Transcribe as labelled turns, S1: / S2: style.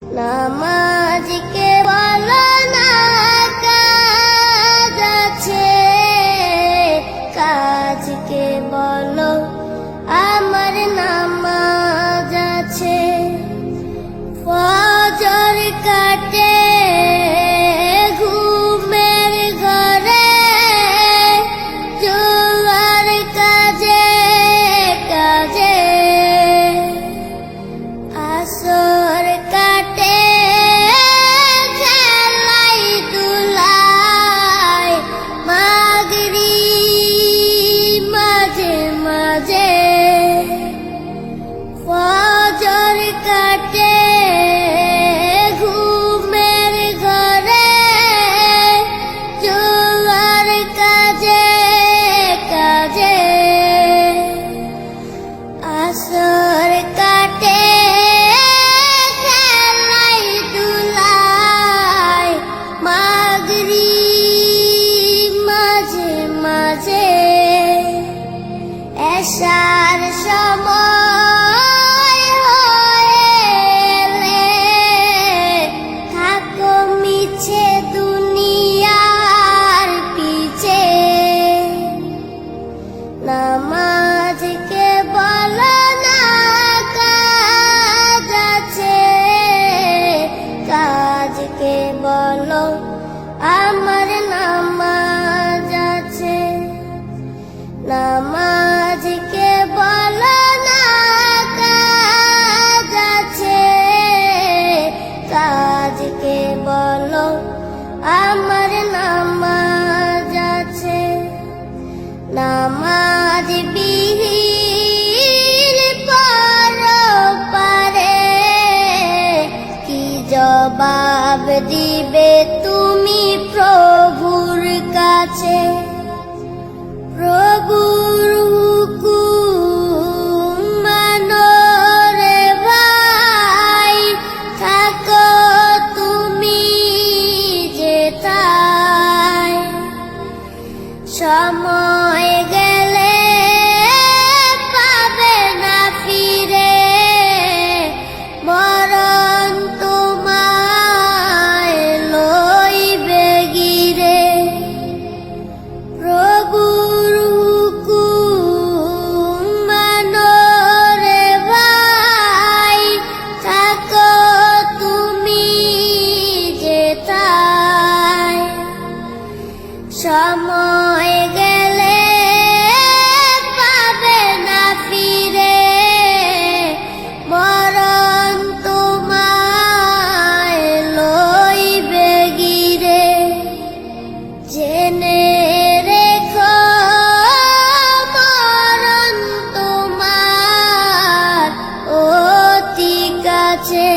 S1: নামাজকে বলো না কাজ আছে, কাজকে বলো আমার নামাজ আছে। ফজর কাটে ঘুমের ঘরে, জোয়ার কাজে কাজে। আসর কাটে খেলাই দুলাই, মাগরিব মাঝে মাঝে। ফজর কাটে ঘুমের ঘরে, জোয়ার কাজে কাজে। আসর কাটে খেলাই দুলাই, মাগরিব মাঝে মাঝে। এশার সময় হয়েলে থাকো মিছে দুনিয়ার পিছে। নামাজকে বলো না কাজ আছে, কাজকে বলো আমার নামাজ আছে। নামাজকে বলো না কাজ আছে, কাজকে বলো আমার নামাজ আছে। নামাজ বিহীন পরপারে কি জবাব দিবে তুমি প্রভুর কাছে? প্রভুর হুকুম মানো রে ভাই, থাকো তুমি যেথায়। সময় গেলে পাবে না ফিরে, মরণ তোমায় লইবে গিরে। প্রভুর হুকুম মানো রে ভাই, থাকো তুমি যেথায়। সময় গেলে পাবে না ফিরে, মরণ তোমায় লইবে গিরে। জেনে রেখো মরণ তোমার অতি কাছে।